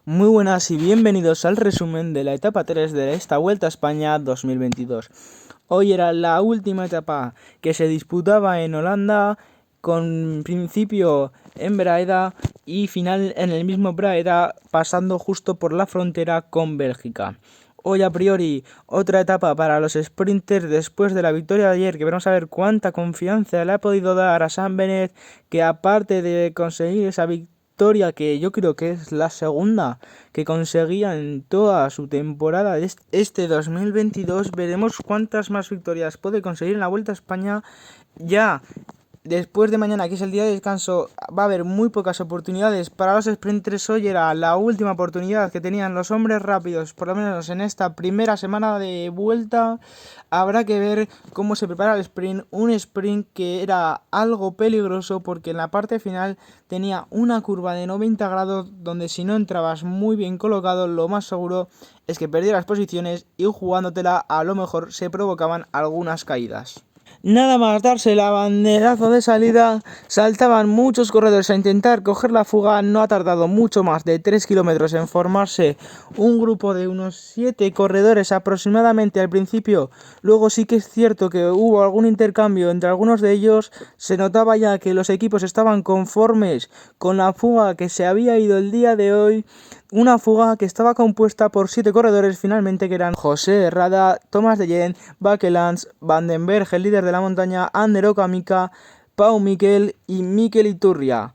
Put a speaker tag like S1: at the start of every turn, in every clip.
S1: Muy buenas y bienvenidos al resumen de la etapa 3 de esta Vuelta a España 2022. Hoy era la última etapa que se disputaba en Holanda, con principio en Braida y final en el mismo Braida, pasando justo por la frontera con Bélgica. Hoy a priori otra etapa para los sprinters después de la victoria de ayer, que vamos a ver cuánta confianza le ha podido dar a Sam Bennett, que aparte de conseguir esa victoria que yo creo que es la segunda que conseguía en toda su temporada de este 2022, veremos cuántas más victorias puede conseguir en la Vuelta a España. Ya después de mañana, que es el día de descanso, va a haber muy pocas oportunidades para los sprinters. Hoy era la última oportunidad que tenían los hombres rápidos, por lo menos en esta primera semana de vuelta. Habrá que ver cómo se prepara el sprint, un sprint que era algo peligroso porque en la parte final tenía una curva de 90 grados donde si no entrabas muy bien colocado, lo más seguro es que perdieras posiciones y jugándotela a lo mejor se provocaban algunas caídas. Nada más darse el banderazo de salida, saltaban muchos corredores a intentar coger la fuga. No ha tardado mucho más de 3 kilómetros en formarse un grupo de unos 7 corredores aproximadamente al principio. Luego sí que es cierto que hubo algún intercambio entre algunos de ellos. Se notaba ya que los equipos estaban conformes con la fuga que se había ido el día de hoy. Una fuga que estaba compuesta por 7 corredores finalmente, que eran José Herrada, Thomas de Gent, Bakelands, Van den Berg, el líder de la montaña, Ander Okamika, Pau Mikel y Mikel Iturria.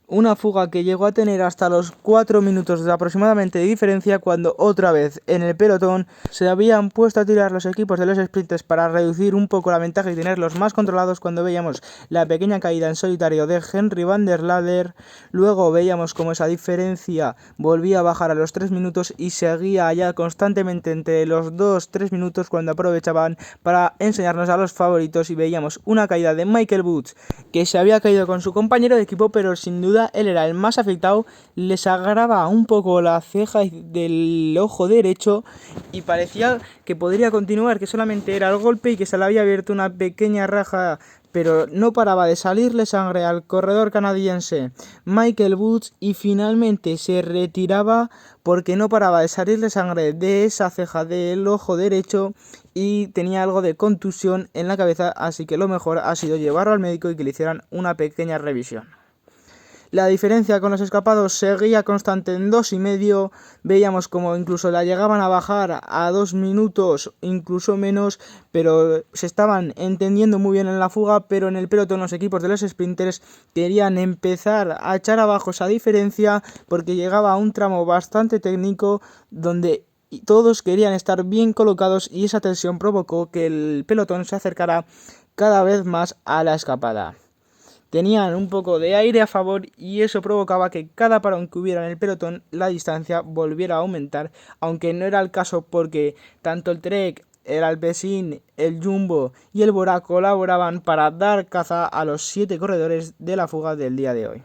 S1: Una fuga que llegó a tener hasta los 4 minutos de aproximadamente de diferencia, cuando otra vez en el pelotón se habían puesto a tirar los equipos de los sprinters para reducir un poco la ventaja y tenerlos más controlados. Cuando veíamos la pequeña caída en solitario de Henry van der Lader, luego veíamos como esa diferencia volvía a bajar a los 3 minutos y seguía ya constantemente entre los 2-3 minutos, cuando aprovechaban para enseñarnos a los favoritos y veíamos una caída de Michael Woods, que se había caído con su compañero de equipo, pero sin duda él era el más afectado. Le sangraba un poco la ceja del ojo derecho y parecía que podría continuar, que solamente era el golpe y que se le había abierto una pequeña raja, pero no paraba de salirle sangre al corredor canadiense Michael Woods y finalmente se retiraba porque no paraba de salirle sangre de esa ceja del ojo derecho y tenía algo de contusión en la cabeza, así que lo mejor ha sido llevarlo al médico y que le hicieran una pequeña revisión. La diferencia con los escapados seguía constante en 2,5. Veíamos como incluso la llegaban a bajar a 2 minutos, incluso menos, pero se estaban entendiendo muy bien en la fuga. Pero en el pelotón los equipos de los sprinters querían empezar a echar abajo esa diferencia porque llegaba a un tramo bastante técnico donde todos querían estar bien colocados, y esa tensión provocó que el pelotón se acercara cada vez más a la escapada. Tenían un poco de aire a favor y eso provocaba que cada parón que hubiera en el pelotón la distancia volviera a aumentar, aunque no era el caso porque tanto el Trek, el Alpecin, el Jumbo y el Bora colaboraban para dar caza a los 7 corredores de la fuga del día de hoy.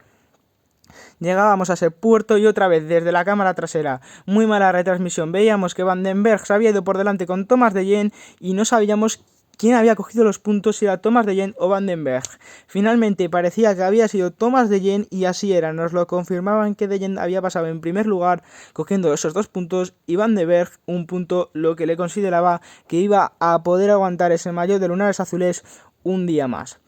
S1: Llegábamos a ese puerto y otra vez desde la cámara trasera, muy mala retransmisión, veíamos que Van den Berg se había ido por delante con Thomas de Gent y no sabíamos quién había cogido los puntos, si era Thomas de Gent o Van den Berg. Finalmente parecía que había sido Thomas de Gent y así era, nos lo confirmaban que de Gent había pasado en primer lugar cogiendo esos 2 puntos y Van den Berg un punto, lo que le consideraba que iba a poder aguantar ese maillot de lunares azules un día más.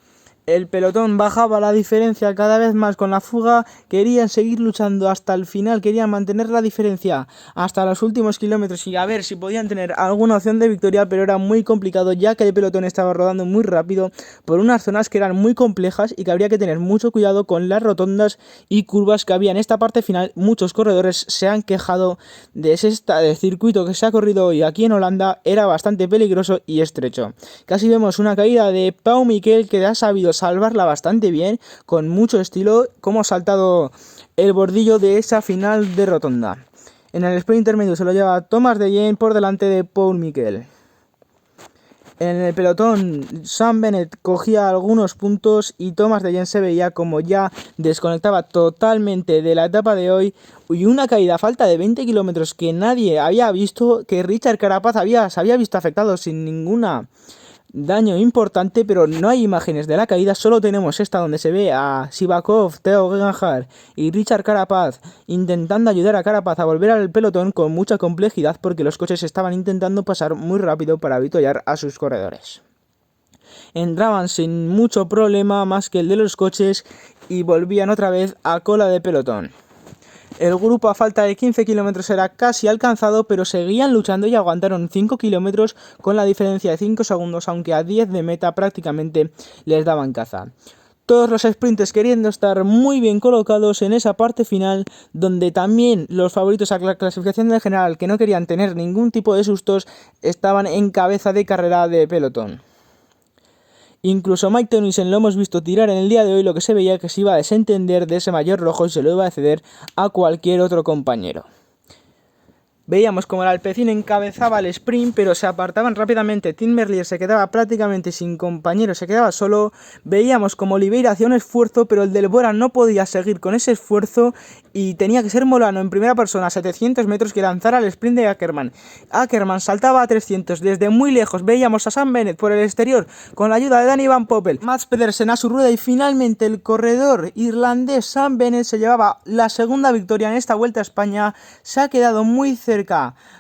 S1: El pelotón bajaba la diferencia cada vez más con la fuga, querían seguir luchando hasta el final, querían mantener la diferencia hasta los últimos kilómetros y a ver si podían tener alguna opción de victoria, pero era muy complicado ya que el pelotón estaba rodando muy rápido por unas zonas que eran muy complejas y que habría que tener mucho cuidado con las rotondas y curvas que había en esta parte final. Muchos corredores se han quejado de ese circuito que se ha corrido hoy aquí en Holanda, era bastante peligroso y estrecho. Casi vemos una caída de Pau Mikel, que ha sabido salvarla bastante bien, con mucho estilo, como ha saltado el bordillo de esa final de rotonda. En el sprint intermedio se lo lleva Thomas de Gent por delante de Paul Mikel. En el pelotón Sam Bennett cogía algunos puntos y Thomas de Gent se veía como ya desconectaba totalmente de la etapa de hoy, y una caída a falta de 20 kilómetros que nadie había visto, que Richard Carapaz se había visto afectado sin ninguna daño importante, pero no hay imágenes de la caída, solo tenemos esta donde se ve a Sivakov, Theo Gegenhardt y Richard Carapaz intentando ayudar a Carapaz a volver al pelotón con mucha complejidad porque los coches estaban intentando pasar muy rápido para avituallar a sus corredores. Entraban sin mucho problema más que el de los coches y volvían otra vez a cola de pelotón. El grupo a falta de 15 kilómetros era casi alcanzado, pero seguían luchando y aguantaron 5 kilómetros con la diferencia de 5 segundos, aunque a 10 de meta prácticamente les daban caza. Todos los sprinters queriendo estar muy bien colocados en esa parte final, donde también los favoritos a la clasificación del general, que no querían tener ningún tipo de sustos, estaban en cabeza de carrera de pelotón. Incluso Mike Tennyson lo hemos visto tirar en el día de hoy, lo que se veía que se iba a desentender de ese mayor rojo y se lo iba a ceder a cualquier otro compañero. Veíamos como el Alpecin encabezaba el sprint, pero se apartaban rápidamente. Tim Merlier se quedaba prácticamente sin compañero, se quedaba solo. Veíamos como Oliveira hacía un esfuerzo, pero el del Bora no podía seguir con ese esfuerzo y tenía que ser Molano en primera persona a 700 metros que lanzara el sprint de Ackermann. Ackermann saltaba a 300 desde muy lejos. Veíamos a Sam Bennett por el exterior con la ayuda de Danny Van Poppel, Mats Pedersen a su rueda y finalmente el corredor irlandés Sam Bennett se llevaba la segunda victoria en esta Vuelta a España. Se ha quedado muy cerca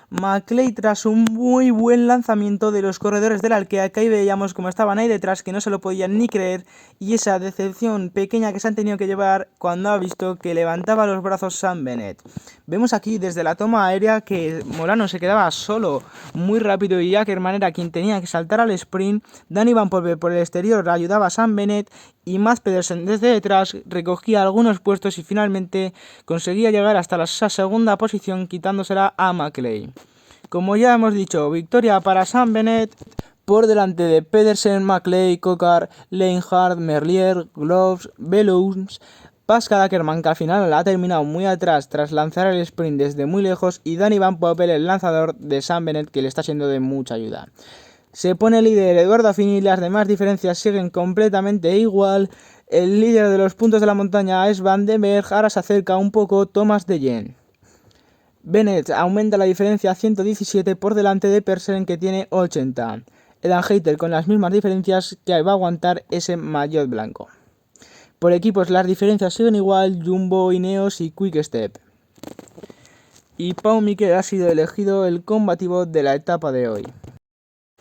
S1: Maclay tras un muy buen lanzamiento de los corredores del Arkea, que ahí veíamos como estaban ahí detrás, que no se lo podían ni creer, y esa decepción pequeña que se han tenido que llevar cuando ha visto que levantaba los brazos Sam Bennett. Vemos aquí desde la toma aérea que Molano se quedaba solo muy rápido y Ackermann era quien tenía que saltar al sprint. Danny Van Poppel por el exterior ayudaba a Sam Bennett y Mats Pedersen desde detrás recogía algunos puestos y finalmente conseguía llegar hasta la segunda posición quitándosela a Maclay. Como ya hemos dicho, victoria para Sam Bennett por delante de Pedersen, Maclay, Coquard, Leinhardt, Merlier, Gloves, Bellows, Pascal Ackermann, que al final ha terminado muy atrás tras lanzar el sprint desde muy lejos, y Danny Van Poppel, el lanzador de Sam Bennett, que le está siendo de mucha ayuda. Se pone líder Eduardo Affini y las demás diferencias siguen completamente igual. El líder de los puntos de la montaña es Van den Berg, ahora se acerca un poco Thomas de Yen. Bennett aumenta la diferencia a 117 por delante de Pedersen, que tiene 80. Edan Hayter con las mismas diferencias que va a aguantar ese maillot blanco. Por equipos las diferencias siguen igual, Jumbo, Ineos y Quick Step. Y Pau Mikel ha sido elegido el combativo de la etapa de hoy.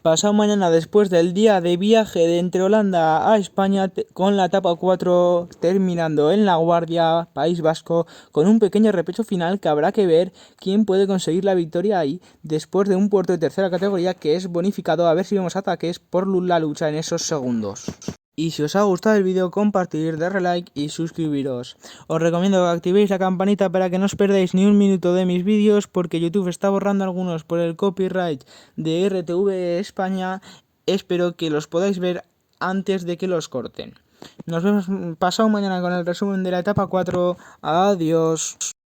S1: Pasado mañana, después del día de viaje de entre Holanda a España, con la etapa 4 terminando en La Guardia, País Vasco, con un pequeño repecho final que habrá que ver quién puede conseguir la victoria ahí, después de un puerto de tercera categoría que es bonificado, a ver si vemos ataques por la lucha en esos segundos. Y si os ha gustado el vídeo, compartir, darle like y suscribiros. Os recomiendo que activéis la campanita para que no os perdáis ni un minuto de mis vídeos, porque YouTube está borrando algunos por el copyright de RTV España. Espero que los podáis ver antes de que los corten. Nos vemos pasado mañana con el resumen de la etapa 4. Adiós.